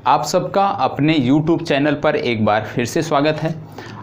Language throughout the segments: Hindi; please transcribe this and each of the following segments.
आप सबका अपने YouTube चैनल पर एक बार फिर से स्वागत है।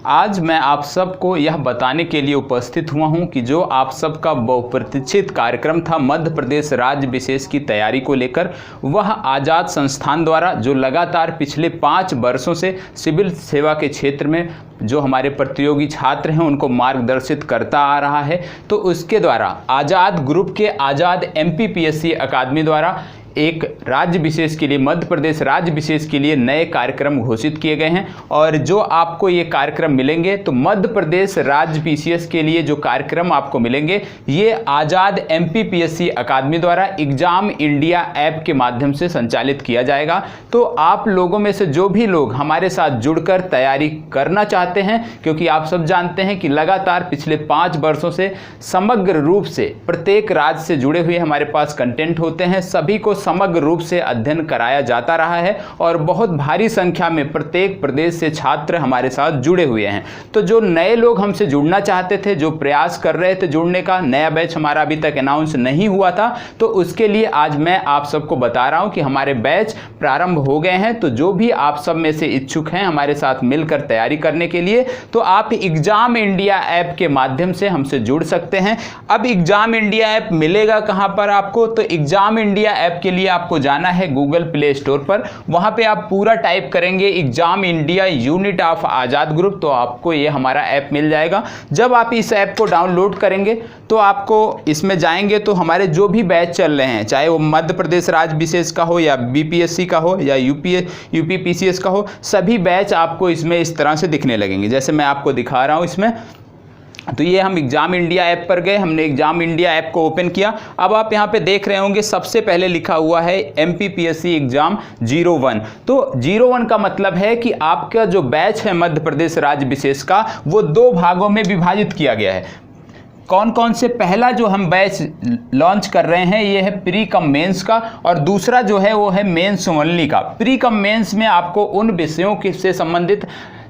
आज मैं आप सबको यह बताने के लिए उपस्थित हुआ हूं कि जो आप सबका बहुप्रतीक्षित कार्यक्रम था मध्य प्रदेश राज्य विशेष की तैयारी को लेकर, वह आज़ाद संस्थान द्वारा जो लगातार पिछले 5 वर्षों से सिविल सेवा के क्षेत्र में जो हमारे प्रतियोगी छात्र हैं उनको मार्गदर्शित करता आ रहा है, तो उसके द्वारा आज़ाद ग्रुप के आज़ाद MPPSC अकादमी द्वारा एक राज्य विशेष के लिए, मध्य प्रदेश राज्य विशेष के लिए नए कार्यक्रम घोषित किए गए हैं। और जो आपको ये कार्यक्रम मिलेंगे, तो मध्य प्रदेश राज्य PCS के लिए जो कार्यक्रम आपको मिलेंगे, ये आज़ाद MPPSC अकादमी द्वारा एग्जाम इंडिया ऐप के माध्यम से संचालित किया जाएगा। तो आप लोगों में से जो भी लोग हमारे साथ जुड़कर तैयारी करना चाहते हैं, क्योंकि आप सब जानते हैं कि लगातार पिछले 5 वर्षों से समग्र रूप से प्रत्येक राज्य से जुड़े हुए हमारे पास कंटेंट होते हैं, सभी को समग्र रूप से अध्ययन कराया जाता रहा है और बहुत भारी संख्या में प्रत्येक प्रदेश से छात्र हमारे साथ जुड़े हुए हैं। तो जो नए लोग हमसे जुड़ना चाहते थे, जो प्रयास कर रहे थे जुड़ने का, नया बैच हमारा अभी तक अनाउंस नहीं हुआ था, तो उसके लिए आज मैं आप सबको बता रहा हूं कि हमारे बैच प्रारंभ हो गए हैं। तो जो भी आप सब में से इच्छुक हैं हमारे साथ मिलकर तैयारी करने के लिए, तो आप एग्जाम इंडिया ऐप के माध्यम से हमसे जुड़ सकते हैं। अब एग्जाम इंडिया ऐप मिलेगा कहां पर आपको? तो एग्जाम इंडिया ऐप के लिए आपको जाना है गूगल प्ले स्टोर पर। वहां पे आप पूरा टाइप करेंगे exam India unit of Azad group, तो आपको ये हमारा ऐप मिल जाएगा। जब आप इस ऐप को डाउनलोड करेंगे तो आपको इसमें जाएंगे तो हमारे जो भी बैच चल रहे हैं, चाहे वो मध्य प्रदेश राज्य विशेष का हो या BPSC का हो या यूपी PCS का हो, सभी बैच आपको इसमें इस तरह से दिखने लगेंगे जैसे मैं आपको दिखा रहा हूँ इसमें। तो ये हम एग्जाम इंडिया ऐप पर गए, हमने एग्जाम इंडिया ऐप को ओपन किया। अब आप यहाँ पे देख रहे होंगे सबसे पहले लिखा हुआ है MPPSC एग्जाम 01। तो 01 का मतलब है कि आपका जो बैच है मध्य प्रदेश राज्य विशेष का, वो 2 भागों में विभाजित किया गया है। कौन कौन से? पहला जो हम बैच लॉन्च कर रहे हैं ये है प्री कम मेंस का, और दूसरा जो है वो है मेंस ओनली का। प्री कम मेंस में आपको उन विषयों से संबंधित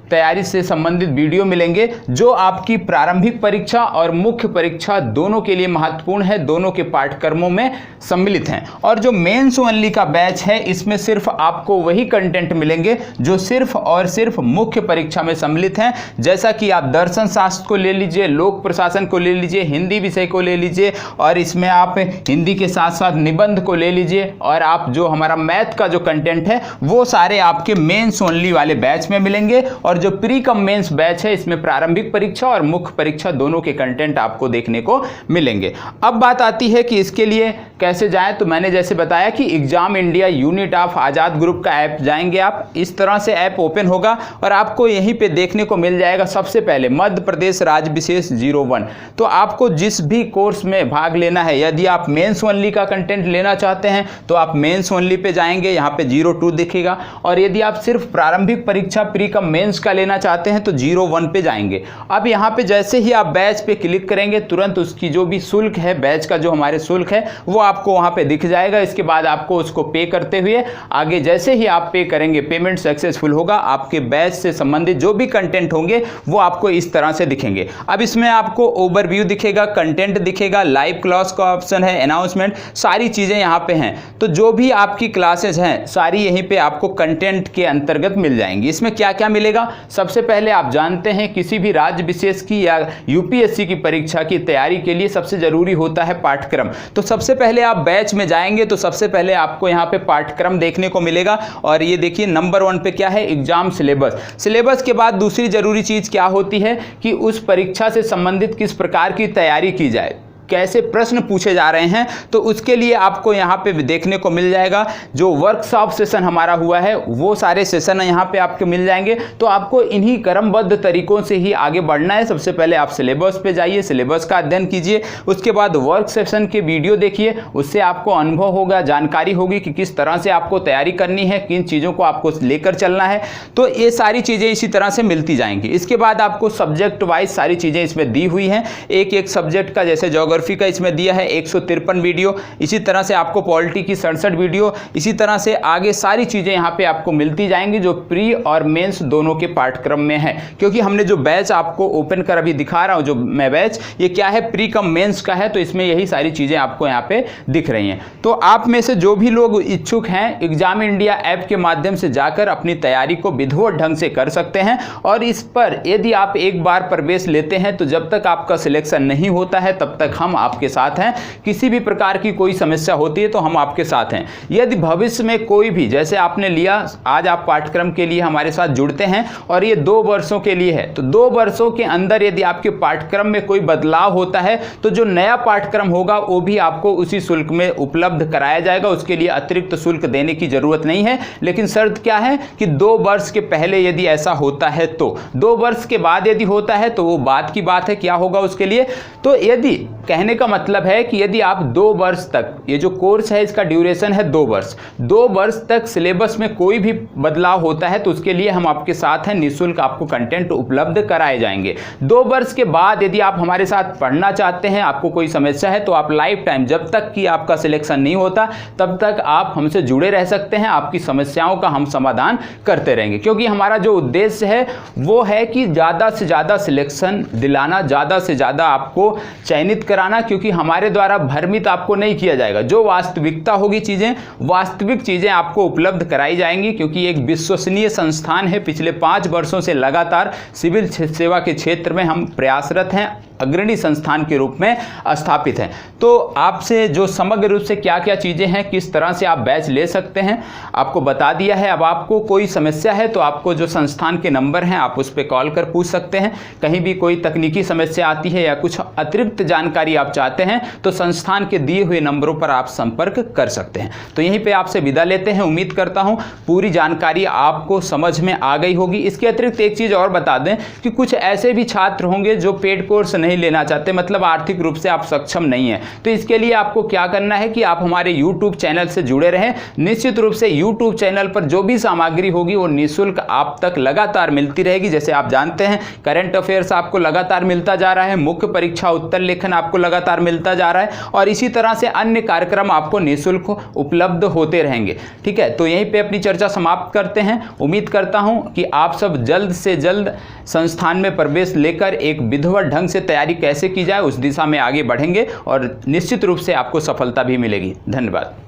तैयारी से संबंधित वीडियो मिलेंगे जो आपकी प्रारंभिक परीक्षा और मुख्य परीक्षा दोनों के लिए महत्वपूर्ण है, दोनों के पाठ्यक्रमों में सम्मिलित हैं। और जो मेंस ओनली का बैच है, इसमें सिर्फ आपको वही कंटेंट मिलेंगे जो सिर्फ और सिर्फ मुख्य परीक्षा में सम्मिलित हैं। जैसा कि आप दर्शन शास्त्र को ले लीजिए, लोक प्रशासन को ले लीजिए, हिंदी विषय को ले लीजिए, और इसमें आप हिंदी के साथ साथ निबंध को ले लीजिए, और आप जो हमारा मैथ का जो कंटेंट है वो सारे आपके मेंस ओनली वाले बैच में मिलेंगे। और जो प्री कम मेंस बैच है, इसमें प्रारंभिक परीक्षा और मुख्य परीक्षा दोनों के कंटेंट आपको देखने को मिलेंगे। अब बात आती है कि इसके लिए कैसे जाएं। तो मैंने जैसे बताया कि exam India unit of Azad group का ऐप जाएंगे आप, इस तरह से ऐप ओपन होगा और आपको यहीं पे देखने को मिल जाएगा सबसे पहले मध्य प्रदेश राज्य विशेष 01। तो आपको जिस भी कोर्स में भाग लेना है, यदि आप मेंस ओनली का कंटेंट लेना चाहते हैं तो आप मेंस ओनली पे जाएंगे, यहाँ पे 02 दिखेगा। और यदि आप सिर्फ प्रारंभिक परीक्षा प्री कम मेंस का लेना चाहते हैं तो 01 पे जाएंगे। अब यहाँ पे जैसे ही आप बैच पे क्लिक करेंगे, तुरंत उसकी जो भी शुल्क है, बैच का जो हमारे शुल्क है, वो आपको वहाँ पे दिख जाएगा। इसके बाद आपको उसको पे करते हुए आगे जैसे ही आप पे करेंगे, पेमेंट सक्सेसफुल होगा, आपके बैच से संबंधित जो भी कंटेंट होंगे वो आपको इस तरह से दिखेंगे। अब इसमें आपको ओवरव्यू दिखेगा, कंटेंट दिखेगा, लाइव क्लास का ऑप्शन है, अनाउंसमेंट, सारी चीज़ें यहाँ पे हैं। तो जो भी आपकी क्लासेज हैं सारी यहीं पे आपको कंटेंट के अंतर्गत मिल जाएंगी। इसमें क्या क्या मिलेगा? सबसे पहले आप जानते हैं किसी भी राज्य विशेष की या UPSC की परीक्षा की तैयारी के लिए सबसे जरूरी होता है पाठ्यक्रम। तो सबसे पहले आप बैच में जाएंगे तो सबसे पहले आपको यहाँ पे पाठ्यक्रम देखने को मिलेगा। और ये देखिए नंबर 1 पे क्या है? Exam syllabus. सिलेबस के बाद दूसरी जरूरी चीज क्या होती है कि उस परीक्षा से संबंधित किस प्रकार की तैयारी की जाए, कैसे प्रश्न पूछे जा रहे हैं। तो उसके लिए आपको यहाँ पे देखने को मिल जाएगा जो वर्कशॉप सेशन हमारा हुआ है, वो सारे सेशन यहाँ पे आपको मिल जाएंगे। तो आपको इन्हीं क्रमबद्ध तरीकों से ही आगे बढ़ना है। सबसे पहले आप सिलेबस पे जाइए, सिलेबस का अध्ययन कीजिए, उसके बाद वर्क सेशन के वीडियो देखिए, उससे आपको अनुभव होगा, जानकारी होगी कि किस तरह से आपको तैयारी करनी है, किन चीज़ों को आपको लेकर चलना है। तो ये सारी चीज़ें इसी तरह से मिलती जाएंगी। इसके बाद आपको सब्जेक्ट वाइज सारी चीज़ें इसमें दी हुई हैं, एक एक सब्जेक्ट का, जैसे ज्योग्राफी का इसमें दिया है 153 वीडियो, इसी तरह से आपको पॉलिटी की 67 वीडियो, इसी तरह से आगे सारी चीज़ें यहाँ पे आपको मिलती जाएंगी जो प्री और मेंस दोनों के पाठ्यक्रम में है। क्योंकि हमने जो बैच आपको ओपन कर अभी दिखा रहा हूँ, जो मैं बैच, ये क्या है, प्री कम मेंस का है, तो इसमें यही सारी चीज़ें आपको यहाँ पे दिख रही हैं। तो आप में से जो भी लोग इच्छुक हैं, एग्जाम इंडिया ऐप के माध्यम से जाकर अपनी तैयारी को विधिवत ढंग से कर सकते हैं। और इस पर यदि आप एक बार प्रवेश लेते हैं तो जब तक आपका सिलेक्शन नहीं होता है तब तक हम आपके साथ हैं। किसी भी प्रकार की कोई समस्या होती है तो हम आपके साथ हैं। यदि भविष्य में कोई भी, जैसे आपने लिया, आज आप पाठ्यक्रम के लिए हमारे साथ जुड़ते हैं और ये 2 वर्षों के लिए है, तो 2 वर्षों के अंदर यदि आपके पाठ्यक्रम में कोई बदलाव होता है तो जो नया पाठ्यक्रम होगा वो भी आपको उसी शुल्क में उपलब्ध कराया जाएगा। उसके लिए अतिरिक्त शुल्क देने की जरूरत नहीं है। लेकिन शर्त क्या है कि 2 वर्ष के पहले यदि ऐसा होता है तो, 2 वर्ष के बाद यदि होता है तो वो बात की बात है, क्या होगा उसके लिए। तो यदि, कहने का मतलब है कि यदि आप 2 वर्ष तक, ये जो कोर्स है इसका ड्यूरेशन है 2 वर्ष, 2 वर्ष तक सिलेबस में कोई भी बदलाव होता है तो उसके लिए हम आपके साथ हैं, निःशुल्क आपको कंटेंट उपलब्ध कराए जाएंगे। 2 वर्ष के बाद यदि आप हमारे साथ पढ़ना चाहते हैं, आपको कोई समस्या है, तो आप लाइफ टाइम, जब तक कि आपका सिलेक्शन नहीं होता तब तक आप हमसे जुड़े रह सकते हैं। आपकी समस्याओं का हम समाधान करते रहेंगे, क्योंकि हमारा जो उद्देश्य है वो है कि ज़्यादा से ज़्यादा सिलेक्शन दिलाना, ज़्यादा से ज़्यादा आपको चयनित कराना, क्योंकि हमारे द्वारा भ्रमित आपको नहीं किया जाएगा। जो वास्तविकता होगी, चीज़ें, वास्तविक चीज़ें आपको उपलब्ध कराई जाएंगी, क्योंकि एक विश्वसनीय संस्थान है। पिछले 5 वर्षों से लगातार सिविल सेवा के क्षेत्र में हम प्रयासरत हैं, अग्रणी संस्थान के रूप में स्थापित हैं। तो आपसे जो समग्र रूप से क्या क्या चीज़ें हैं, किस तरह से आप बैच ले सकते हैं, आपको बता दिया है। अब आपको कोई समस्या है तो आपको जो संस्थान के नंबर हैं आप उस पर कॉल कर पूछ सकते हैं। कहीं भी कोई तकनीकी समस्या आती है या कुछ अतिरिक्त जानकारी आप चाहते हैं तो संस्थान के दिए हुए नंबरों पर आप संपर्क कर सकते हैं। तो यहीं पर आपसे विदा लेते हैं। उम्मीद करता हूँ पूरी जानकारी आपको समझ में आ गई होगी। इसके अतिरिक्त एक चीज़ और बता दें कि कुछ ऐसे भी छात्र होंगे जो पेड कोर्स नहीं लेना चाहते, मतलब आर्थिक रूप से आप सक्षम नहीं हैं। तो इसके लिए आपको क्या करना है कि आप हमारे YouTube चैनल से जुड़े रहें। निश्चित रूप से YouTube चैनल पर जो भी सामग्री होगी वो निःशुल्क आप तक लगातार मिलती रहेगी। जैसे आप जानते हैं, करंट अफेयर्स आपको लगातार मिलता जा रहा है, मुख्य परीक्षा उत्तर लेखन आपको लगातार मिलता जा रहा है, और इसी तरह से अन्य कार्यक्रम आपको निःशुल्क उपलब्ध होते रहेंगे। ठीक है, तो यहीं पे अपनी चर्चा समाप्त करते हैं। उम्मीद करता हूं कि आप सब जल्द से जल्द संस्थान में प्रवेश लेकर एक विधिवत ढंग से तैयारी कैसे की जाए उस दिशा में आगे बढ़ेंगे और निश्चित रूप से आपको सफलता भी मिलेगी। धन्यवाद।